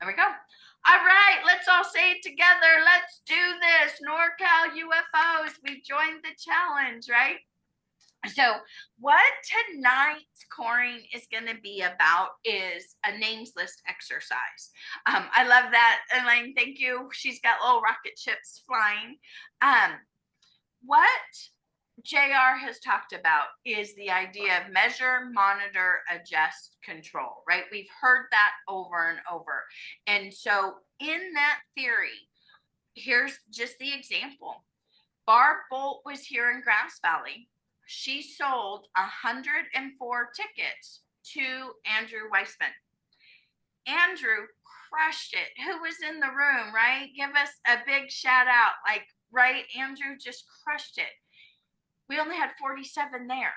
There we go. All right, let's all say it together. Let's do this. NorCal UFOs. We joined the challenge, right? So, what tonight's coring is going to be about is a names list exercise. I love that, Elaine. Thank you. She's got little rocket ships flying. What JR has talked about is the idea of measure, monitor, adjust, control, right? We've heard that over and over. And so, in that theory, here's just the example. Barb Bolt was here in Grass Valley. She sold 104 tickets to Andrew Weissman. Andrew crushed it. Who was in the room, right? Give us a big shout out. Like, right? Andrew just crushed it. We only had 47 there.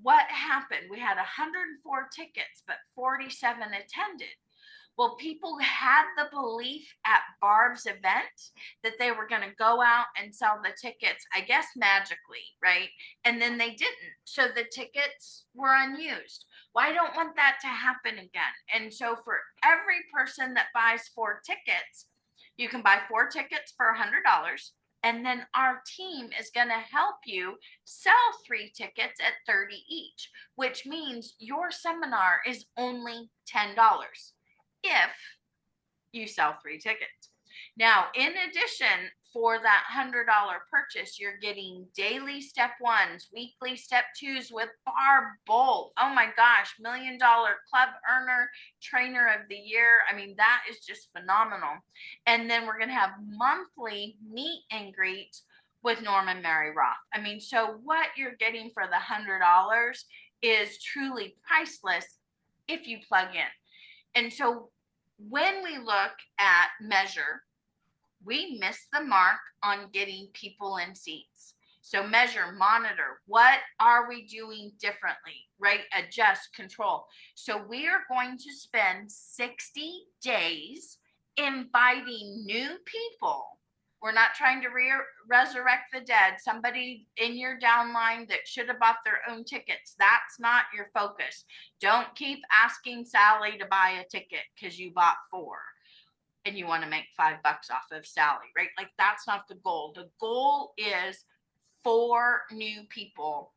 What happened? We had 104 tickets, but 47 attended. Well, people had the belief at Barb's event that they were going to go out and sell the tickets, I guess magically, right? And then they didn't. So the tickets were unused. Well, I don't want that to happen again. And so for every person that buys 4 tickets, you can buy 4 tickets for $100. And then our team is going to help you sell 3 tickets at $30 each, which means your seminar is only $10. If you sell 3 tickets. Now, in addition, for that $100 purchase, you're getting daily step 1s, weekly step 2s with Barb Bolt. Oh my gosh, $1 million club earner, trainer of the year. I mean, that is just phenomenal. And then we're going to have monthly meet and greets with Norm and Mary Roth. I mean, so what you're getting for the $100 is truly priceless if you plug in. And so when we look at measure, we miss the mark on getting people in seats. So measure, monitor, what are we doing differently, right? Adjust, control. So we are going to spend 60 days inviting new people. We're not trying to resurrect the dead, somebody in your downline that should have bought their own tickets. That's not your focus. Don't keep asking Sally to buy a ticket because you bought 4 and you want to make $5 off of Sally, right? Like, that's not the goal. The goal is 4 new people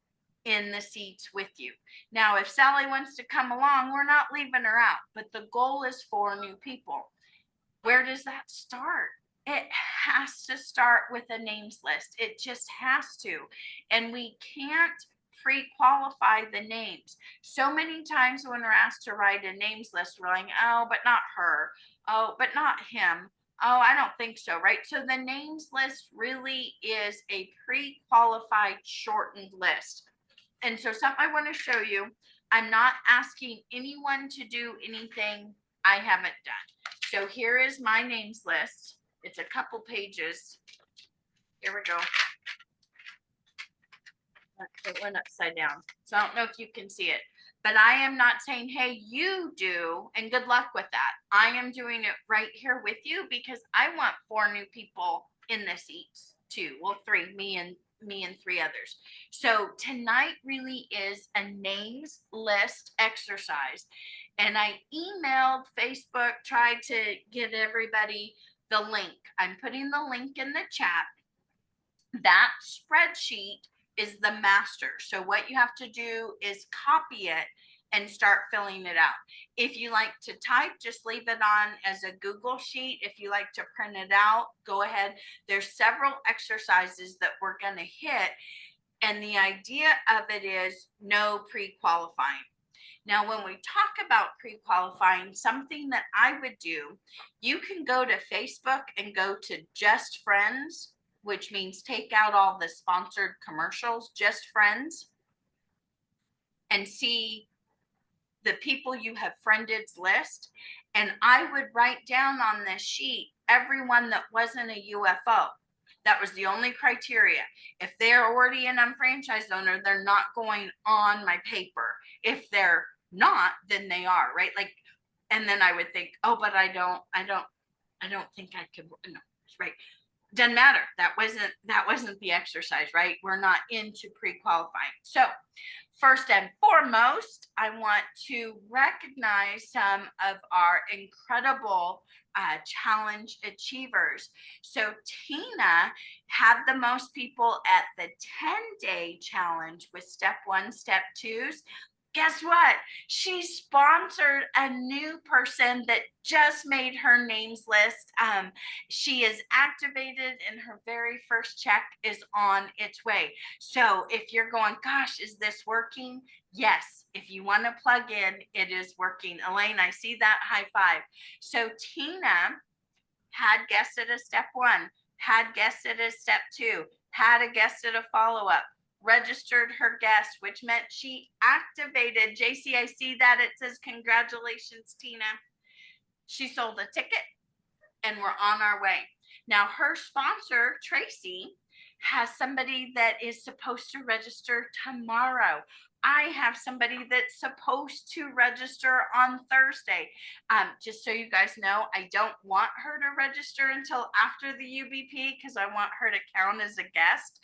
in the seats with you. Now, if Sally wants to come along, we're not leaving her out, but the goal is 4 new people. Where does that start? It has to start with a names list. It just has to. And we can't pre-qualify the names. So many times when we're asked to write a names list, we're like, oh, but not her. Oh, but not him. Oh, I don't think so, right? So the names list really is a pre-qualified shortened list. And so something I want to show you, I'm not asking anyone to do anything I haven't done. So here is my names list. It's a couple pages. Here we go. It went upside down. So I don't know if you can see it, but I am not saying, hey, you do, and good luck with that. I am doing it right here with you because I want 4 new people in the seats too. Well, 3, me and 3 others. So tonight really is a names list exercise. And I emailed Facebook, tried to get everybody the link. I'm putting the link in the chat. That spreadsheet is the master. So what you have to do is copy it and start filling it out. If you like to type, just leave it on as a Google sheet. If you like to print it out, go ahead. There's several exercises that we're going to hit. And the idea of it is no pre-qualifying. Now, when we talk about pre-qualifying, something that I would do, you can go to Facebook and go to Just Friends, which means take out all the sponsored commercials, Just Friends, and see the people you have friended's list. And I would write down on this sheet everyone that wasn't a UFO. That was the only criteria. If they're already an unfranchised owner, they're not going on my paper. If they're not, then they are, right? Like, and then I would think, oh, but I don't think I could, no, right? doesn't matter. That wasn't the exercise, right? We're not into pre-qualifying. So first and foremost, I want to recognize some of our incredible challenge achievers. So Tina had the most people at the 10-day challenge with step 1, step 2s. Guess what? She sponsored a new person that just made her names list. She is activated and her very first check is on its way. So if you're going, gosh, is this working? Yes. If you want to plug in, it is working. Elaine, I see that. High five. So Tina had guessed at a step 1, had guessed at a step 2, had a guest at a follow-up, registered her guest, which meant she activated. JC, I see that it says, congratulations, Tina. She sold a ticket and we're on our way. Now her sponsor, Tracy, has somebody that is supposed to register tomorrow. I have somebody that's supposed to register on Thursday. Just so you guys know, I don't want her to register until after the UBP because I want her to count as a guest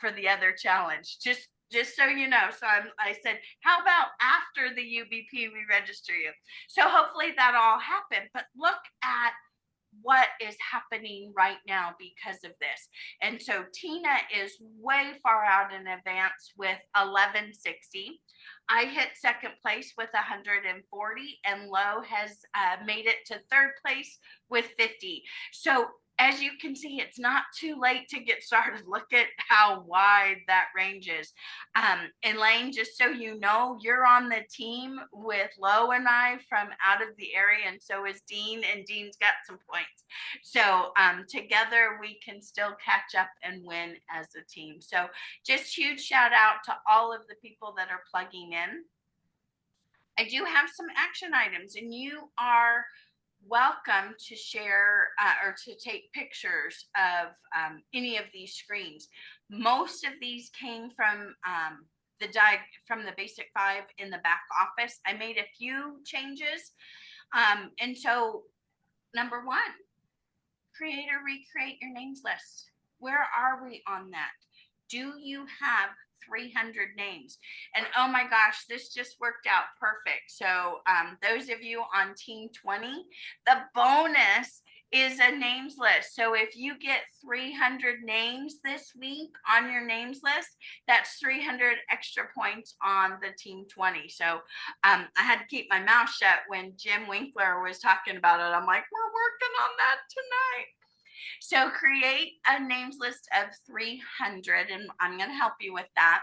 for the other challenge. Just so you know. So I said, how about after the UBP we register you? So hopefully that all happened. But look at what is happening right now because of this. And so Tina is way far out in advance with 1160. I hit second place with 140 and Lo has made it to third place with 50. So as you can see, it's not too late to get started. Look at how wide that range is. Elaine, just so you know, you're on the team with Lo and I from out of the area, and so is Dean, and Dean's got some points. So together we can still catch up and win as a team. So just huge shout out to all of the people that are plugging in. I do have some action items, and you are welcome to share or to take pictures of any of these screens. Most of these came from the basic 5 in the back office. I made a few changes. And so number 1, create or recreate your names list. Where are we on that? Do you have 300 names? And oh my gosh, this just worked out perfect. So those of you on team 20, the bonus is a names list. So if you get 300 names this week on your names list, that's 300 extra points on the team 20. So I had to keep my mouth shut when Jim Winkler was talking about it. I'm like, we're working on that tonight. So create a names list of 300, and I'm going to help you with that.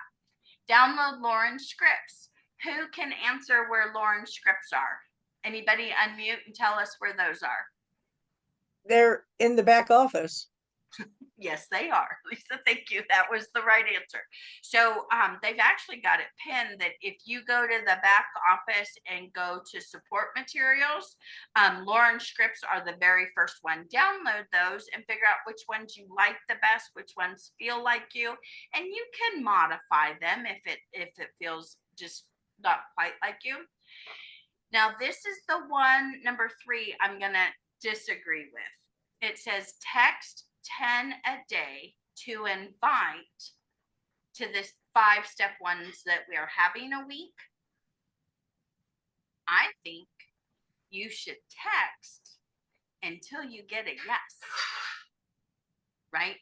Download Lauren's scripts. Who can answer where Lauren's scripts are? Anybody unmute and tell us where those are? They're in the back office. Yes, they are. Lisa, thank you. That was the right answer. So they've actually got it pinned that if you go to the back office and go to support materials, Lauren's scripts are the very first one. Download those and figure out which ones you like the best, which ones feel like you, and you can modify them if it feels just not quite like you. Now, this is the one, number 3, I'm going to disagree with. It says text 10 a day to invite to this 5-step ones that we are having a week. I think you should text until you get a yes, right?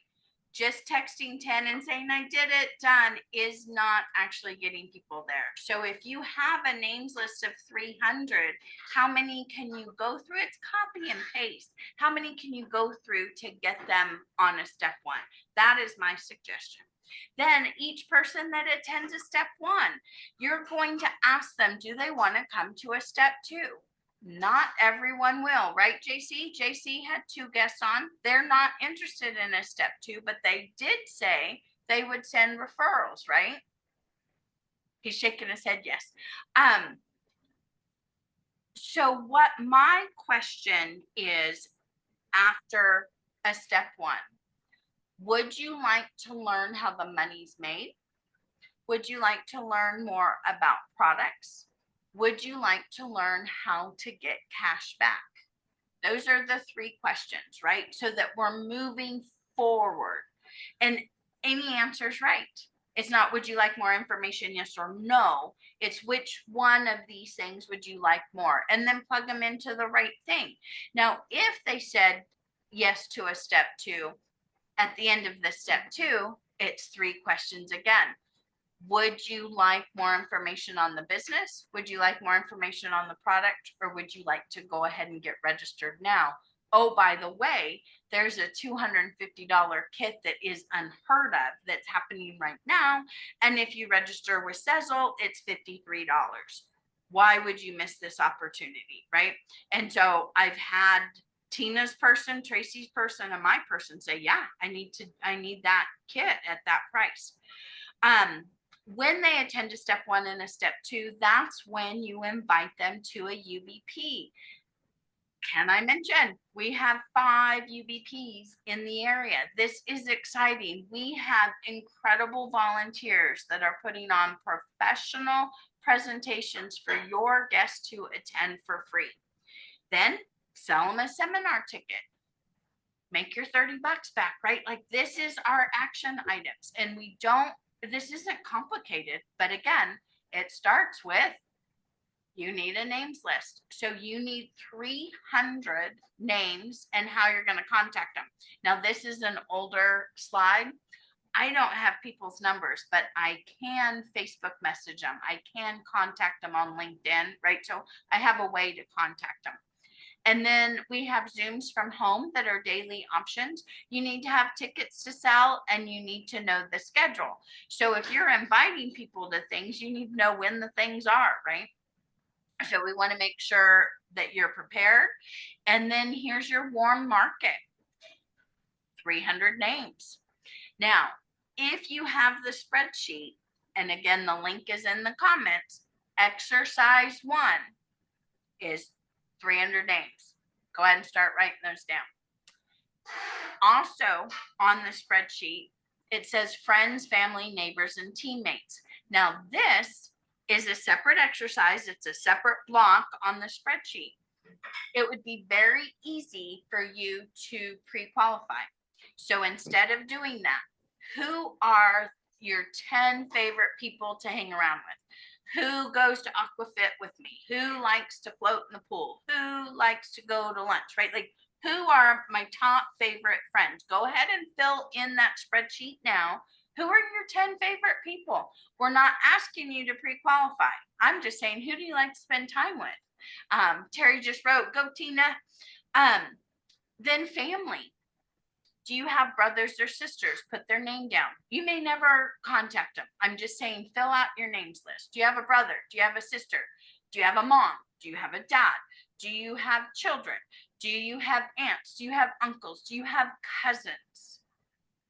Just texting 10 and saying I did it, done, is not actually getting people there. So if you have a names list of 300, how many can you go through? It's copy and paste. How many can you go through to get them on a step 1? That is my suggestion. Then each person that attends a step 1, you're going to ask them, do they want to come to a step 2? Not everyone will, right, JC? JC had 2 guests on. They're not interested in a step 2, but they did say they would send referrals, right? He's shaking his head, yes. So what my question is, after a step 1, would you like to learn how the money's made? Would you like to learn more about products? Would you like to learn how to get cash back? Those are the 3 questions, right? So that we're moving forward. And any answer is right. It's not, would you like more information? Yes or no. It's which one of these things would you like more? And then plug them into the right thing. Now, if they said yes to a step 2, at the end of the step 2, it's 3 questions again. Would you like more information on the business? Would you like more information on the product? Or would you like to go ahead and get registered now? Oh, by the way, there's a $250 kit that is unheard of that's happening right now. And if you register with Sezzle, it's $53. Why would you miss this opportunity, right? And so I've had Tina's person, Tracy's person, and my person say, yeah, I need that kit at that price. When they attend a step 1 and a step 2, that's when you invite them to a UBP. Can I mention, we have 5 UBPs in the area. This is exciting. We have incredible volunteers that are putting on professional presentations for your guests to attend for free. Then sell them a seminar ticket. Make your $30 back, right? Like, this is our action items. And this isn't complicated, but again, it starts with, you need a names list. So you need 300 names and how you're going to contact them. Now, this is an older slide. I don't have people's numbers, but I can Facebook message them. I can contact them on LinkedIn, right? So I have a way to contact them. And then we have Zooms from home that are daily options. You need to have tickets to sell and you need to know the schedule. So if you're inviting people to things, you need to know when the things are, right? So we want to make sure that you're prepared. And then here's your warm market, 300 names. Now, if you have the spreadsheet, and again, the link is in the comments, exercise 1 is 300 names. Go ahead and start writing those down. Also on the spreadsheet, it says friends, family, neighbors, and teammates. Now this is a separate exercise. It's a separate block on the spreadsheet. It would be very easy for you to pre-qualify. So instead of doing that, who are your 10 favorite people to hang around with? Who goes to Aquafit with me? Who likes to float in the pool? Who likes to go to lunch, right? Like, who are my top favorite friends? Go ahead and fill in that spreadsheet now. Who are your 10 favorite people? We're not asking you to pre-qualify. I'm just saying, who do you like to spend time with? Terry just wrote, go Tina. Then family. Do you have brothers or sisters? Put their name down. You may never contact them. I'm just saying, fill out your names list. Do you have a brother? Do you have a sister? Do you have a mom? Do you have a dad? Do you have children? Do you have aunts? Do you have uncles? Do you have cousins?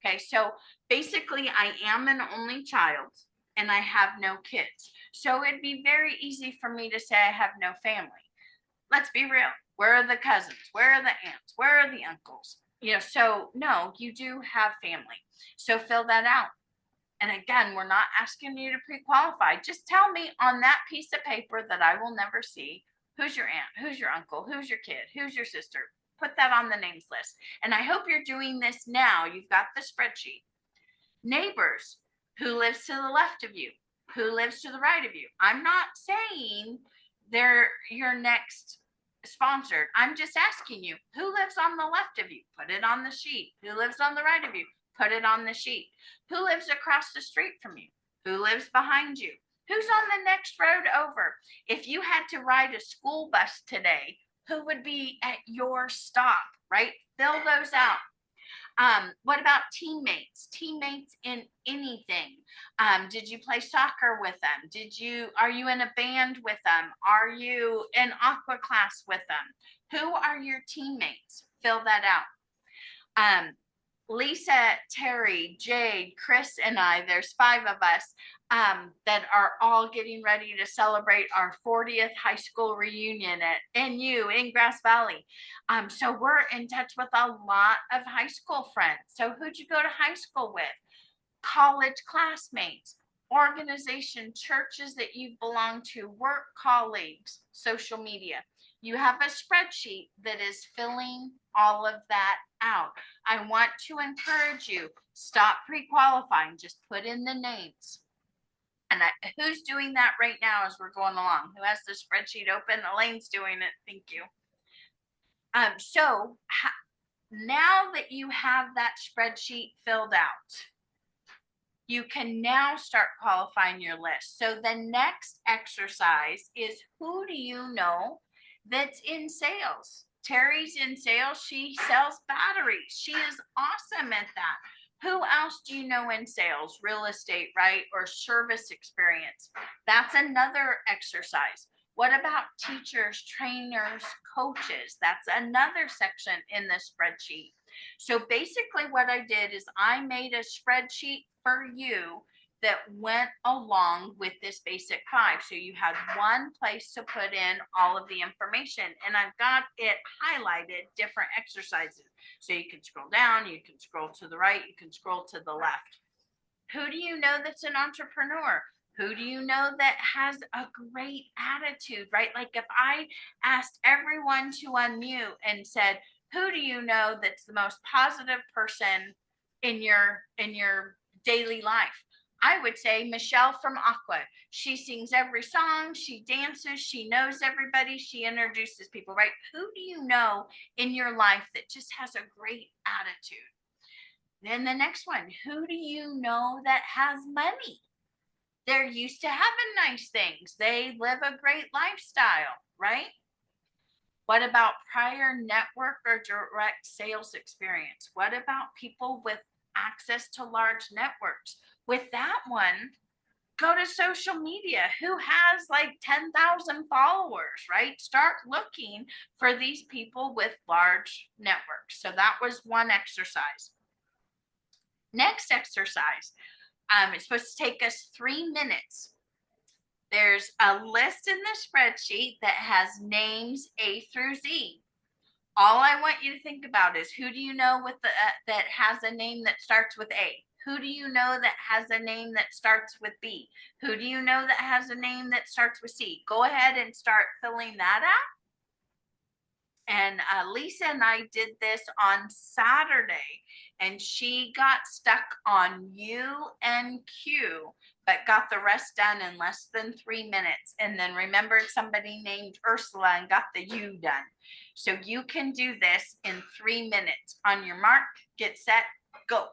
Okay, so basically I am an only child and I have no kids. So it'd be very easy for me to say I have no family. Let's be real. Where are the cousins? Where are the aunts? Where are the uncles? So no, you do have family. So fill that out. And again, we're not asking you to pre-qualify. Just tell me on that piece of paper that I will never see, who's your aunt, who's your uncle, who's your kid, who's your sister. Put that on the names list. And I hope you're doing this now. You've got the spreadsheet. Neighbors, who lives to the left of you, who lives to the right of you. I'm not saying they're your next sponsored. I'm just asking you, who lives on the left of you? Put it on the sheet. Who lives on the right of you? Put it on the sheet. Who lives across the street from you? Who lives behind you? Who's on the next road over? If you had to ride a school bus today, who would be at your stop, right? Fill those out. What about teammates? Teammates in anything. Did you play soccer with them? Are you in a band with them? Are you in aqua class with them? Who are your teammates? Fill that out. Lisa, Terry, Jade, Chris, and I, there's 5 of us that are all getting ready to celebrate our 40th high school reunion at NU in Grass Valley. So we're in touch with a lot of high school friends. So who'd you go to high school with? College classmates, organization, churches that you belong to, work colleagues, social media. You have a spreadsheet that is filling all of that out. I want to encourage you, stop pre-qualifying, just put in the names. And who's doing that right now as we're going along? Who has the spreadsheet open? Elaine's doing it. Thank you. So now that you have that spreadsheet filled out, you can now start qualifying your list. So the next exercise is, who do you know that's in sales? Terry's in sales. She sells batteries. She is awesome at that. Who else do you know in sales? Real estate, right? Or service experience. That's another exercise. What about teachers, trainers, coaches? That's another section in the spreadsheet. So basically what I did is I made a spreadsheet for you that went along with this basic 5. So you had one place to put in all of the information, and I've got it highlighted different exercises. So you can scroll down, you can scroll to the right, you can scroll to the left. Who do you know that's an entrepreneur? Who do you know that has a great attitude, right? Like if I asked everyone to unmute and said, who do you know that's the most positive person in your daily life? I would say Michelle from Aqua. She sings every song, she dances, she knows everybody, she introduces people, right? Who do you know in your life that just has a great attitude? Then the next one, who do you know that has money? They're used to having nice things. They live a great lifestyle, right? What about prior network or direct sales experience? What about people with access to large networks? With that one, go to social media. Who has like 10,000 followers, right? Start looking for these people with large networks. So that was one exercise. Next exercise, it's supposed to take us 3 minutes. There's a list in the spreadsheet that has names A through Z. All I want you to think about is, who do you know with the that has a name that starts with A? Who do you know that has a name that starts with B? Who do you know that has a name that starts with C? Go ahead and start filling that out. And Lisa and I did this on Saturday, and she got stuck on U and Q, but got the rest done in less than 3 minutes. And then remembered somebody named Ursula and got the U done. So you can do this in 3 minutes. On your mark, get set, go.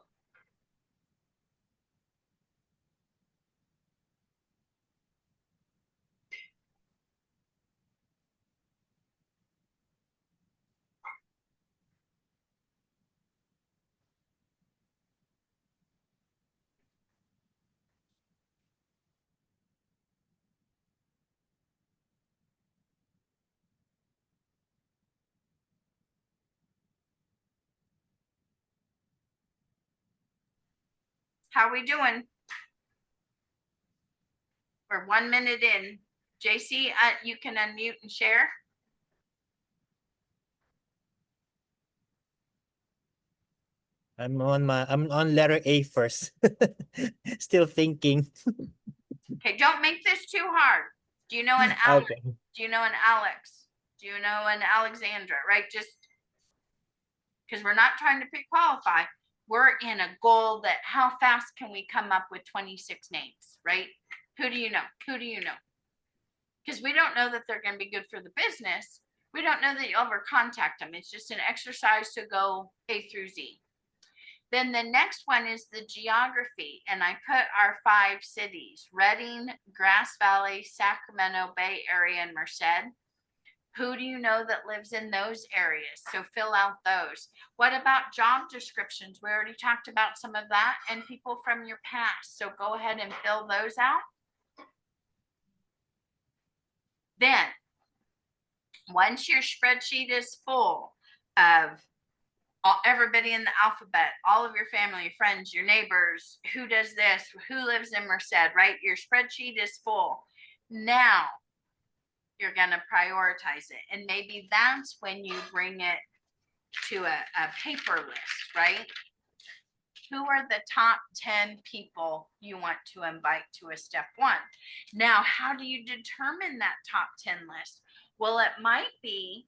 How are we doing? We're 1 minute in. JC, you can unmute and share. I'm on letter A first. Still thinking. Okay, don't make this too hard. Do you know an Alex? Okay. Do you know an Alex? Do you know an Alexandra? Right? Just because we're not trying to pre-qualify. We're in a goal that how fast can we come up with 26 names, right? Who do you know? Who do you know? Because we don't know that they're going to be good for the business. We don't know that you'll ever contact them. It's just an exercise to go A through Z. Then the next one is the geography. And I put our 5 cities: Redding, Grass Valley, Sacramento, Bay Area, and Merced. Who do you know that lives in those areas? So fill out those. What about job descriptions? We already talked about some of that, and people from your past. So go ahead and fill those out. Then, once your spreadsheet is full of everybody in the alphabet, all of your family, friends, your neighbors, who does this, who lives in Merced, right? Your spreadsheet is full. Now, you're going to prioritize it. And maybe that's when you bring it to a paper list, right? Who are the top 10 people you want to invite to a step 1? Now, how do you determine that top 10 list? Well, it might be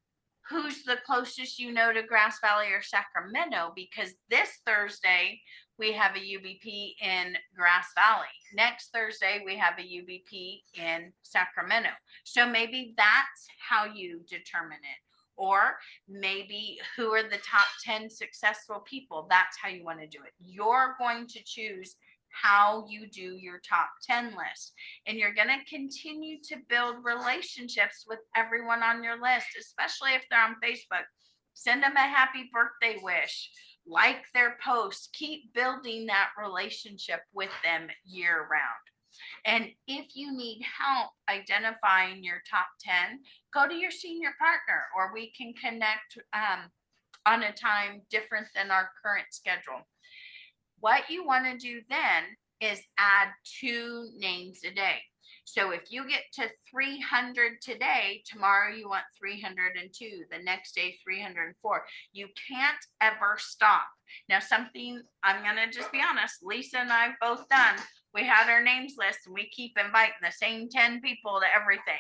who's the closest you know to Grass Valley or Sacramento, because this Thursday we have a UBP in Grass Valley. Next Thursday we have a UBP in Sacramento. So maybe that's how you determine it. Or maybe who are the top 10 successful people. That's how you want to do it. You're going to choose how you do your top 10 list. And you're going to continue to build relationships with everyone on your list, especially if they're on Facebook. Send them a happy birthday wish, like their posts, keep building that relationship with them year round. And if you need help identifying your top 10, go to your senior partner, or we can connect on a time different than our current schedule. What you want to do then is add 2 names a day. So if you get to 300 today, tomorrow you want 302, the next day 304. You can't ever stop. Now, something I'm going to just be honest, Lisa and I've both done. We had our names list and we keep inviting the same 10 people to everything.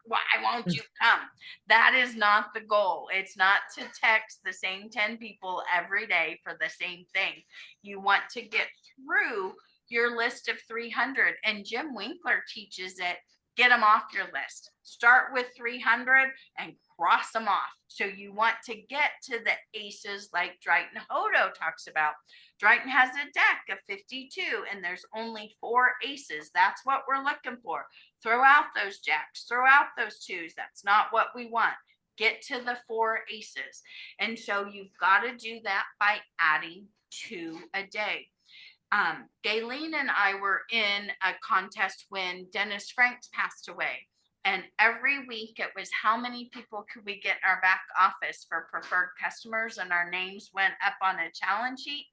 Why won't you come? That is not the goal. It's not to text the same 10 people every day for the same thing. You want to get through your list of 300, and Jim Winkler teaches it. Get them off your list. Start with 300 and cross them off. So you want to get to the aces like Drayton Hodo talks about. Drayton has a deck of 52 and there's only 4 aces. That's what we're looking for. Throw out those jacks, throw out those 2s. That's not what we want. Get to the 4 aces. And so you've got to do that by adding 2 a day. Gayleen and I were in a contest when Dennis Franks passed away. And every week it was how many people could we get in our back office for preferred customers, and our names went up on a challenge sheet.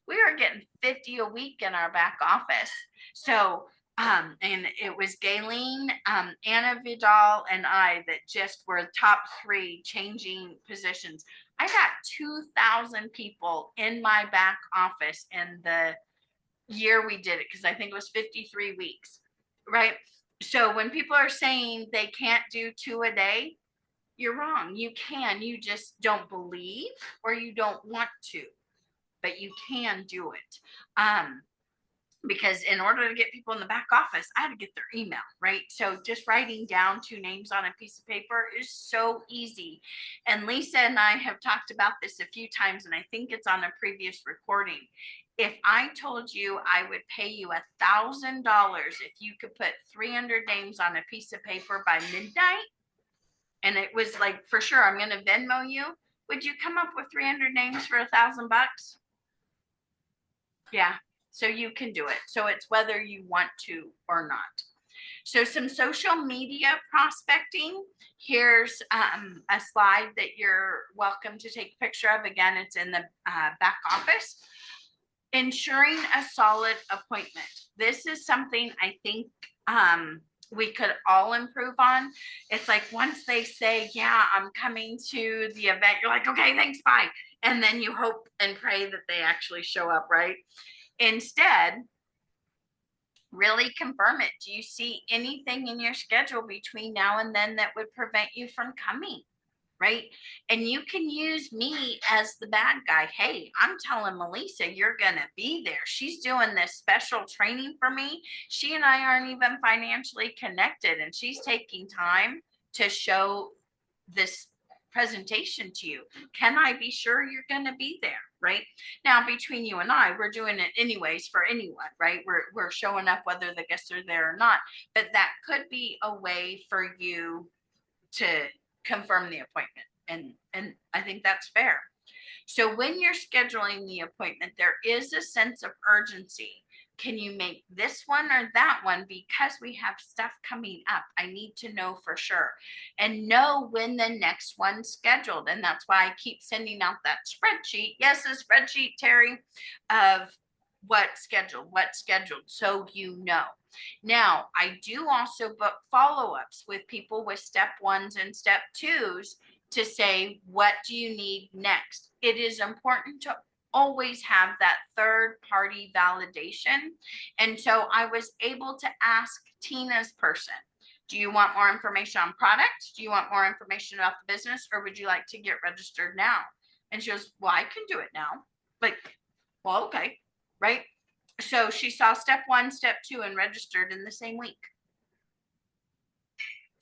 We were getting 50 a week in our back office. So, and it was Gayleen, Anna Vidal, and I that just were top 3 changing positions. I got 2,000 people in my back office in the year we did it, because I think it was 53 weeks, right? So when people are saying they can't do 2 a day, you're wrong. You can, you just don't believe or you don't want to, but you can do it. Because in order to get people in the back office, I had to get their email, right? So just writing down 2 names on a piece of paper is so easy. And Lisa and I have talked about this a few times, and I think it's on a previous recording. If I told you I would pay you $1,000 if you could put 300 names on a piece of paper by midnight, and it was like, for sure, I'm going to Venmo you, would you come up with 300 names for $1,000? Yeah. So you can do it. So it's whether you want to or not. So some social media prospecting. Here's a slide that you're welcome to take a picture of. Again, it's in the back office. Ensuring a solid appointment. This is something I think we could all improve on. It's like once they say, yeah, I'm coming to the event, you're like, okay, thanks, bye. And then you hope and pray that they actually show up, right? Instead, really confirm it. Do you see anything in your schedule between now and then that would prevent you from coming? Right? And you can use me as the bad guy. Hey, I'm telling Melissa, you're going to be there. She's doing this special training for me. She and I aren't even financially connected, and she's taking time to show this presentation to you. Can I be sure you're going to be there? Right now, between you and I, we're doing it anyways for anyone, right? We're showing up whether the guests are there or not, but that could be a way for you to confirm the appointment. And I think that's fair. So when you're scheduling the appointment, there is a sense of urgency. Can you make this one or that one? Because we have stuff coming up. I need to know for sure and know when the next one's scheduled. And that's why I keep sending out that spreadsheet. Yes, a spreadsheet, Terry, of what's scheduled, so you know. Now, I do also book follow-ups with people with step 1s and step 2s to say, what do you need next? It is important to always have that third-party validation. And so I was able to ask Tina's person Do you want more information on products? Do you want more information about the business, or would you like to get registered now? And she goes, well, I can do it now. Like, well, okay, right? So she saw step 1, step 2, and registered in the same week.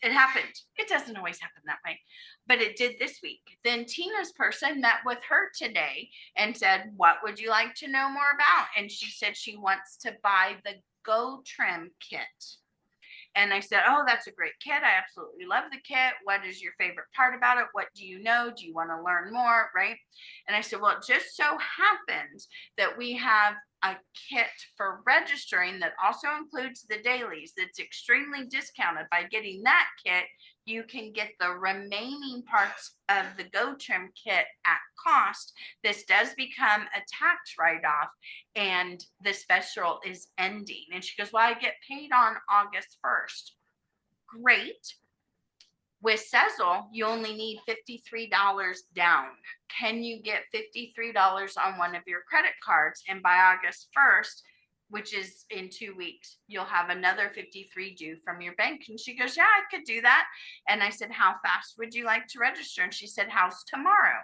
It happened. It doesn't always happen that way, but it did this week. Then Tina's person met with her today and said, what would you like to know more about? And she said she wants to buy the Go Trim kit. And I said, oh, that's a great kit. I absolutely love the kit. What is your favorite part about it? What do you know? Do you want to learn more? Right? And I said, well, it just so happens that we have a kit for registering that also includes the dailies that's extremely discounted. By getting that kit, you can get the remaining parts of the Go Trim kit at cost. This does become a tax write-off, and the special is ending. And she goes, well, I get paid on August 1st. Great. With Sezzle, you only need $53 down. Can you get $53 on one of your credit cards? And by August 1st, which is in 2 weeks, you'll have another 53 due from your bank. And she goes, yeah, I could do that. And I said, how fast would you like to register? And she said, how's tomorrow?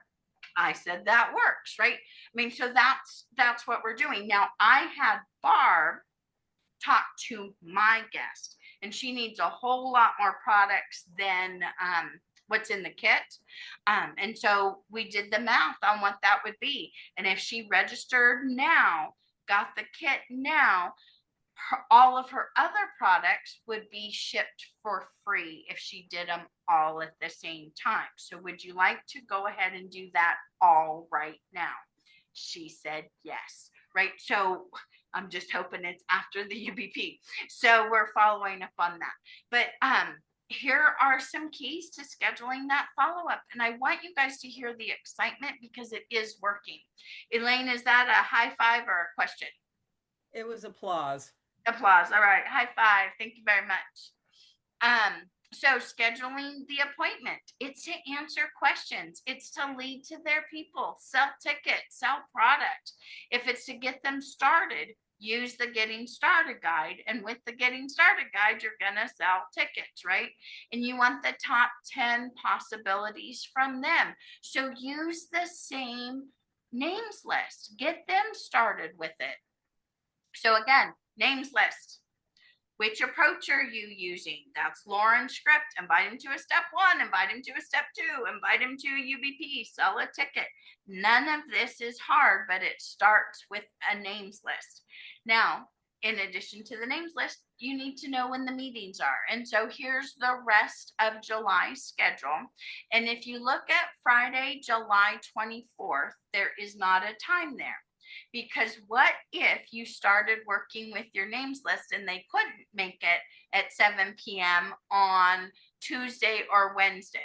I said, that works, right? I mean, so that's what we're doing. Now, I had Barb talk to my guest, and she needs a whole lot more products than what's in the kit. And so we did the math on what that would be. And if she registered now, got the kit now, all of her other products would be shipped for free if she did them all at the same time. So would you like to go ahead and do that all right now? She said yes, right? So I'm just hoping it's after the UBP. So we're following up on that. But here are some keys to scheduling that follow-up. And I want you guys to hear the excitement because it is working. Elaine, is that a high five or a question? It was applause. Applause. All right. High five. Thank you very much. So scheduling the appointment, it's to answer questions. It's to lead to their people, sell tickets, sell product. If it's to get them started, use the Getting Started guide. And with the Getting Started guide, you're going to sell tickets, right? And you want the top 10 possibilities from them. So use the same names list. Get them started with it. So again, names list. Which approach are you using? That's Lauren's script. Invite him to a step 1, invite him to a step 2, invite him to a UBP, sell a ticket. None of this is hard, but it starts with a names list. Now, in addition to the names list, you need to know when the meetings are. And so here's the rest of July's schedule. And if you look at Friday, July 24th, there is not a time there. Because what if you started working with your names list and they couldn't make it at 7 p.m. on Tuesday or Wednesday?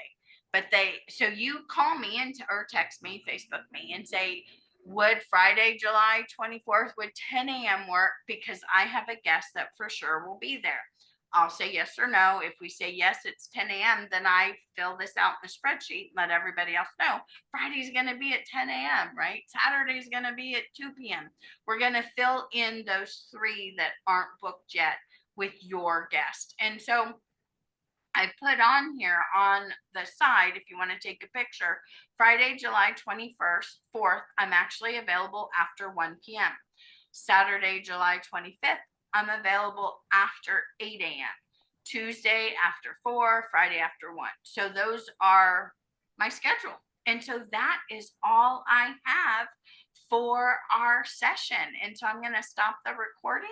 But so you call me or text me, Facebook me and say, would Friday, July 24th, would 10 a.m. work? Because I have a guest that for sure will be there. I'll say yes or no. If we say yes, it's 10 a.m., then I fill this out in the spreadsheet, let everybody else know. Friday's going to be at 10 a.m., right? Saturday's going to be at 2 p.m. We're going to fill in those 3 that aren't booked yet with your guest. And so I put on here on the side, if you want to take a picture, Friday, July 4th, I'm actually available after 1 p.m. Saturday, July 25th, I'm available after 8 a.m. Tuesday after 4, Friday after 1. So those are my schedule. And so that is all I have for our session. And so I'm going to stop the recording